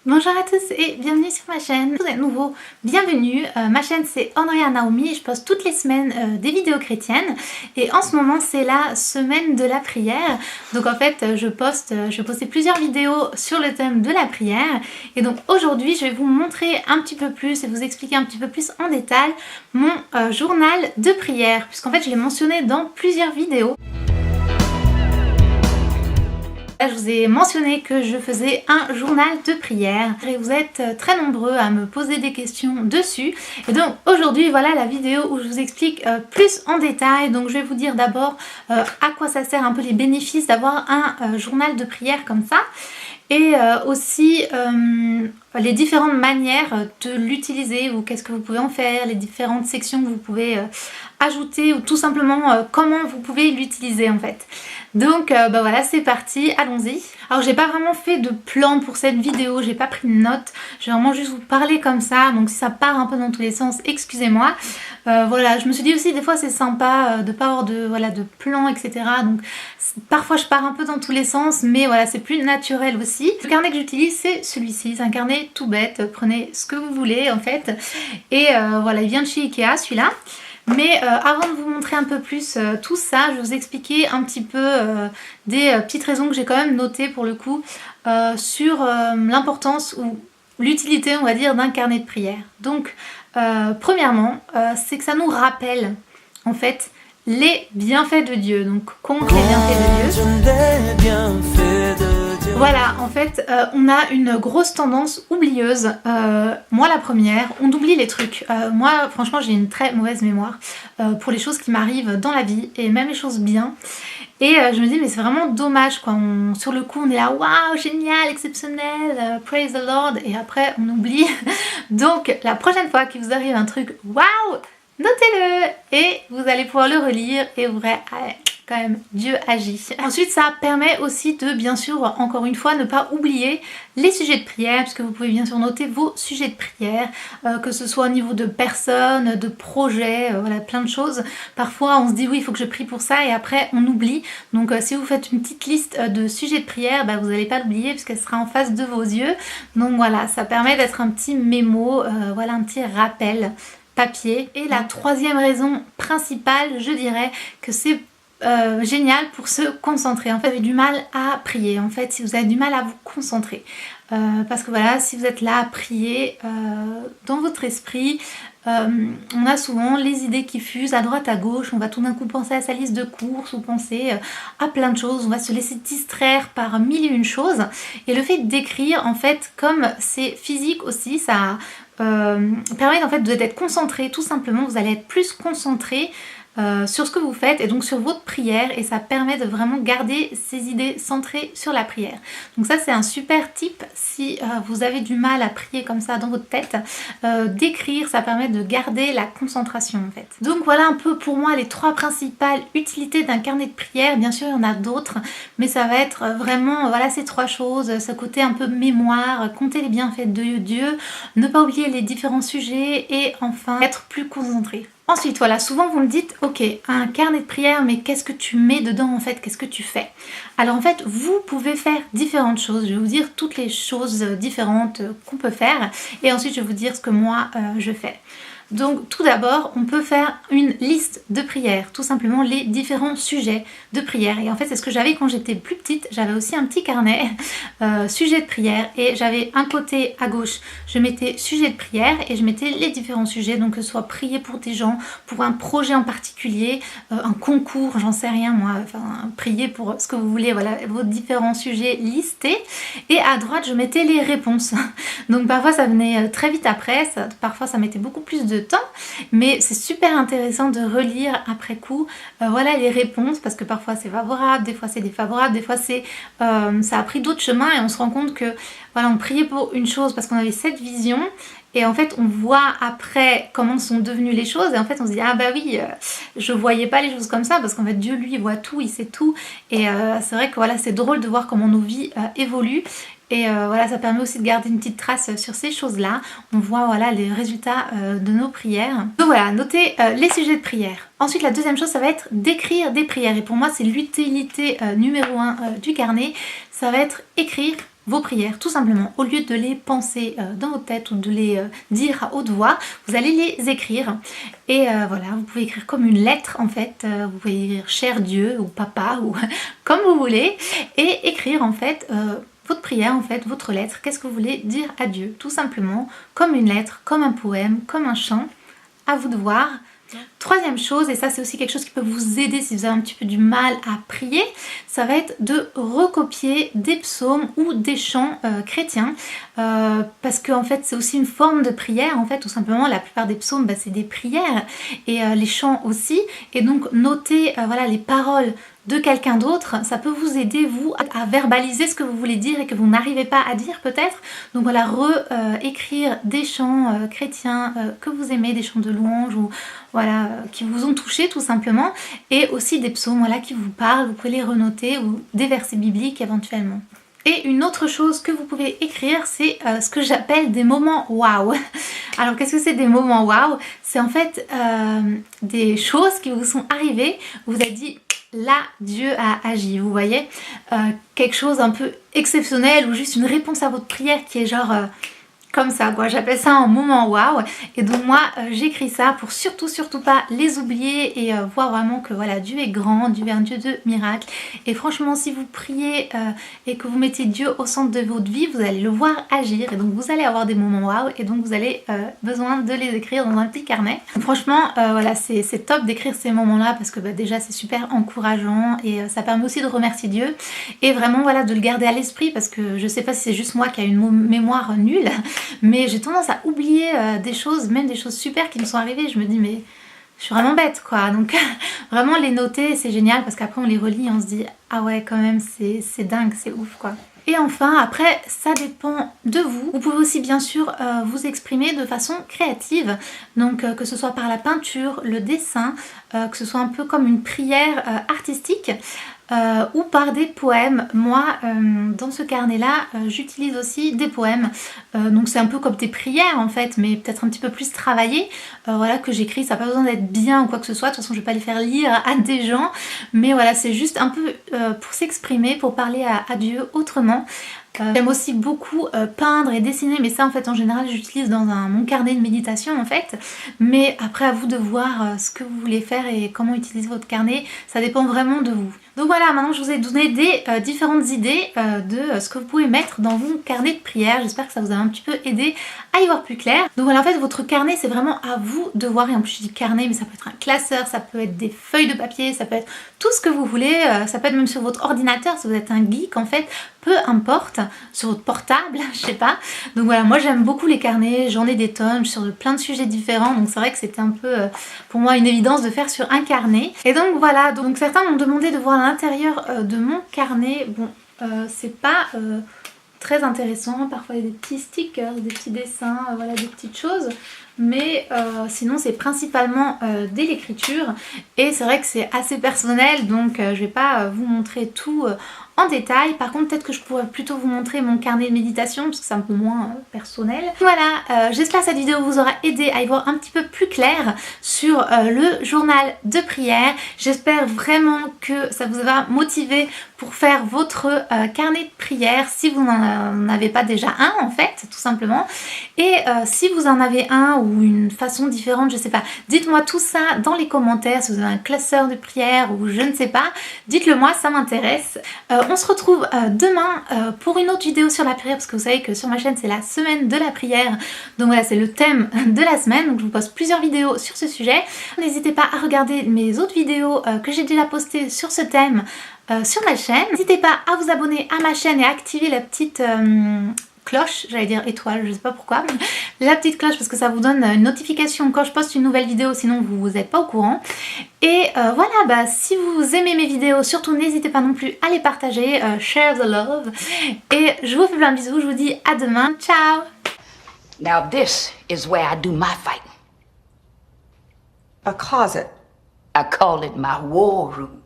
Bonjour à tous et bienvenue sur ma chaîne. Si vous êtes nouveau, bienvenue. Ma chaîne c'est Andrea Naomi et je poste toutes les semaines des vidéos chrétiennes. Et en ce moment c'est la semaine de la prière. Donc en fait je vais poster plusieurs vidéos sur le thème de la prière. Et donc aujourd'hui je vais vous montrer un petit peu plus et vous expliquer un petit peu plus en détail mon journal de prière. Puisqu'en fait je l'ai mentionné dans plusieurs vidéos. Je vous ai mentionné que je faisais un journal de prière et vous êtes très nombreux à me poser des questions dessus. Et donc aujourd'hui voilà la vidéo où je vous explique plus en détail. Donc je vais vous dire d'abord à quoi ça sert, un peu les bénéfices d'avoir un journal de prière comme ça. Et aussi les différentes manières de l'utiliser ou qu'est-ce que vous pouvez en faire, les différentes sections que vous pouvez ajouter ou tout simplement comment vous pouvez l'utiliser en fait. Donc voilà, c'est parti, allons-y. Alors j'ai pas vraiment fait de plan pour cette vidéo, j'ai pas pris de notes, je vais vraiment juste vous parler comme ça, donc si ça part un peu dans tous les sens, excusez-moi. Voilà, je me suis dit aussi des fois c'est sympa de pas avoir de plan, etc. Donc parfois je pars un peu dans tous les sens, mais voilà, c'est plus naturel aussi. Le carnet que j'utilise c'est celui-ci, c'est un carnet tout bête, prenez ce que vous voulez en fait. Et voilà, il vient de chez Ikea celui-là. Mais avant de vous montrer un peu plus tout ça, je vais vous expliquer un petit peu des petites raisons que j'ai quand même notées pour le coup sur l'importance ou l'utilité, on va dire, d'un carnet de prière. Donc, premièrement, c'est que ça nous rappelle en fait les bienfaits de Dieu. Donc, contre les bienfaits de Dieu. Voilà, en fait, on a une grosse tendance oublieuse. Moi, la première, on oublie les trucs. Moi, franchement, j'ai une très mauvaise mémoire pour les choses qui m'arrivent dans la vie et même les choses bien. Et je me dis, mais c'est vraiment dommage, quoi. Sur le coup, on est là, waouh, génial, exceptionnel, praise the Lord. Et après, on oublie. Donc, la prochaine fois qu'il vous arrive un truc, waouh, notez-le et vous allez pouvoir le relire et vous verrez, quand même, Dieu agit. Ensuite, ça permet aussi de, bien sûr, encore une fois, ne pas oublier les sujets de prière, puisque vous pouvez bien sûr noter vos sujets de prière, que ce soit au niveau de personnes, de projets, voilà, plein de choses. Parfois, on se dit, oui, il faut que je prie pour ça, et après, on oublie. Donc, si vous faites une petite liste de sujets de prière, vous n'allez pas l'oublier, puisqu'elle sera en face de vos yeux. Donc, voilà, ça permet d'être un petit mémo, voilà, un petit rappel papier. Et la troisième raison principale, je dirais que c'est génial pour se concentrer. En fait, vous avez du mal à prier. En fait, si vous avez du mal à vous concentrer, parce que voilà, si vous êtes là à prier dans votre esprit, on a souvent les idées qui fusent à droite à gauche. On va tout d'un coup penser à sa liste de courses ou penser à plein de choses. On va se laisser distraire par mille et une choses. Et le fait d'écrire, en fait, comme c'est physique aussi, ça permet en fait d'être concentré. Tout simplement, vous allez être plus concentré sur ce que vous faites et donc sur votre prière, et ça permet de vraiment garder ces idées centrées sur la prière. Donc ça, c'est un super tip si vous avez du mal à prier comme ça dans votre tête, d'écrire, ça permet de garder la concentration en fait. Donc voilà un peu pour moi les trois principales utilités d'un carnet de prière. Bien sûr il y en a d'autres, mais ça va être vraiment voilà ces trois choses, ce côté un peu mémoire, compter les bienfaits de Dieu, ne pas oublier les différents sujets et enfin être plus concentré. Ensuite, voilà, souvent vous me dites, ok, un carnet de prière, mais qu'est-ce que tu mets dedans en fait? Qu'est-ce que tu fais? Alors en fait, vous pouvez faire différentes choses. Je vais vous dire toutes les choses différentes qu'on peut faire et ensuite je vais vous dire ce que moi je fais. Donc tout d'abord, on peut faire une liste de prières, tout simplement les différents sujets de prière. Et en fait, c'est ce que j'avais quand j'étais plus petite. J'avais aussi un petit carnet sujet de prière et j'avais un côté à gauche, je mettais sujet de prière et je mettais les différents sujets, donc que ce soit prier pour des gens, pour un projet en particulier, un concours, j'en sais rien moi, enfin prier pour ce que vous voulez, voilà, vos différents sujets listés. Et à droite, je mettais les réponses. Donc parfois ça venait très vite après, parfois ça mettait beaucoup plus de temps, mais c'est super intéressant de relire après coup voilà les réponses, parce que parfois c'est favorable, des fois c'est défavorable, des fois c'est ça a pris d'autres chemins et on se rend compte que voilà, on priait pour une chose parce qu'on avait cette vision et en fait on voit après comment sont devenues les choses et en fait on se dit ah bah oui, je voyais pas les choses comme ça, parce qu'en fait Dieu lui voit tout, il sait tout, et c'est vrai que voilà, c'est drôle de voir comment nos vies évoluent. Et voilà, ça permet aussi de garder une petite trace sur ces choses-là. On voit voilà les résultats de nos prières. Donc voilà, notez les sujets de prière. Ensuite, la deuxième chose, ça va être d'écrire des prières. Et pour moi, c'est l'utilité numéro 1 du carnet. Ça va être écrire vos prières, tout simplement. Au lieu de les penser dans votre tête ou de les dire à haute voix, vous allez les écrire. Et voilà, vous pouvez écrire comme une lettre en fait. Vous pouvez écrire cher Dieu ou papa ou comme vous voulez. Et écrire en fait votre prière, en fait, votre lettre. Qu'est-ce que vous voulez dire à Dieu? Tout simplement, comme une lettre, comme un poème, comme un chant. À vous de voir. Troisième chose, et ça c'est aussi quelque chose qui peut vous aider si vous avez un petit peu du mal à prier, ça va être de recopier des psaumes ou des chants chrétiens, parce que en fait c'est aussi une forme de prière. En fait, tout simplement, la plupart des psaumes c'est des prières, et les chants aussi, et donc noter voilà, les paroles de quelqu'un d'autre, ça peut vous aider vous à verbaliser ce que vous voulez dire et que vous n'arrivez pas à dire peut-être. Donc voilà, écrire des chants chrétiens que vous aimez, des chants de louange ou voilà, qui vous ont touché tout simplement, et aussi des psaumes voilà, qui vous parlent, vous pouvez les renoter, ou des versets bibliques éventuellement. Et une autre chose que vous pouvez écrire, c'est ce que j'appelle des moments waouh. Alors qu'est-ce que c'est des moments waouh? C'est en fait des choses qui vous sont arrivées, vous avez dit là Dieu a agi, vous voyez, quelque chose un peu exceptionnel ou juste une réponse à votre prière qui est genre comme ça quoi, j'appelle ça un moment waouh. Et donc moi j'écris ça pour surtout pas les oublier et voir vraiment que voilà, Dieu est grand, Dieu est un Dieu de miracles. Et franchement, si vous priez et que vous mettez Dieu au centre de votre vie, vous allez le voir agir, et donc vous allez avoir des moments waouh, et donc vous allez besoin de les écrire dans un petit carnet. Franchement voilà, c'est top d'écrire ces moments là, parce que déjà c'est super encourageant, et ça permet aussi de remercier Dieu, et vraiment voilà, de le garder à l'esprit, parce que je sais pas si c'est juste moi qui a une mémoire nulle, mais j'ai tendance à oublier des choses, même des choses super qui me sont arrivées. Je me dis mais je suis vraiment bête quoi. Donc vraiment les noter c'est génial, parce qu'après on les relit et on se dit ah ouais quand même c'est dingue, c'est ouf quoi. Et enfin, après, ça dépend de vous. Vous pouvez aussi bien sûr vous exprimer de façon créative, donc que ce soit par la peinture, le dessin, que ce soit un peu comme une prière artistique, ou par des poèmes. Moi dans ce carnet là j'utilise aussi des poèmes, donc c'est un peu comme des prières en fait, mais peut-être un petit peu plus travaillées, voilà, que j'écris. Ça n'a pas besoin d'être bien ou quoi que ce soit, de toute façon je vais pas les faire lire à des gens, mais voilà, c'est juste un peu pour s'exprimer, pour parler à Dieu autrement. J'aime aussi beaucoup peindre et dessiner, mais ça en fait en général j'utilise dans mon carnet de méditation en fait, mais après à vous de voir ce que vous voulez faire et comment utiliser votre carnet, ça dépend vraiment de vous. Donc voilà, maintenant je vous ai donné des différentes idées de ce que vous pouvez mettre dans vos carnets de prière. J'espère que ça vous a un petit peu aidé à y voir plus clair. Donc voilà, en fait votre carnet c'est vraiment à vous de voir, et en plus je dis carnet mais ça peut être un classeur, ça peut être des feuilles de papier, ça peut être tout ce que vous voulez, ça peut être même sur votre ordinateur si vous êtes un geek en fait, peu importe, sur votre portable, je sais pas. Donc voilà, moi j'aime beaucoup les carnets, j'en ai des tonnes sur plein de sujets différents, donc c'est vrai que c'était un peu pour moi une évidence de faire sur un carnet. Et donc voilà, donc certains m'ont demandé de voir l'intérieur de mon carnet. Bon, c'est pas très intéressant, parfois il y a des petits stickers, des petits dessins, voilà, des petites choses, mais sinon c'est principalement de l'écriture, et c'est vrai que c'est assez personnel, donc je vais pas vous montrer tout en détail. Par contre peut-être que je pourrais plutôt vous montrer mon carnet de méditation, parce que c'est un peu moins personnel. Voilà, j'espère que cette vidéo vous aura aidé à y voir un petit peu plus clair sur le journal de prière. J'espère vraiment que ça vous va motiver pour faire votre carnet de prière, si vous n'en avez pas déjà un en fait, tout simplement. Et si vous en avez un ou une façon différente, je sais pas, dites-moi tout ça dans les commentaires. Si vous avez un classeur de prière ou je ne sais pas, dites-le moi, ça m'intéresse. On se retrouve demain pour une autre vidéo sur la prière, parce que vous savez que sur ma chaîne c'est la semaine de la prière, donc voilà, c'est le thème de la semaine, donc je vous poste plusieurs vidéos sur ce sujet. N'hésitez pas à regarder mes autres vidéos que j'ai déjà postées sur ce thème sur ma chaîne. N'hésitez pas à vous abonner à ma chaîne et à activer la petite cloche, j'allais dire étoile, je sais pas pourquoi, la petite cloche, parce que ça vous donne une notification quand je poste une nouvelle vidéo, sinon vous n'êtes pas au courant. Et voilà, si vous aimez mes vidéos, surtout n'hésitez pas non plus à les partager, share the love, et je vous fais plein de bisous, je vous dis à demain, ciao. Now this is where I do my fighting. A closet. I call it my war room.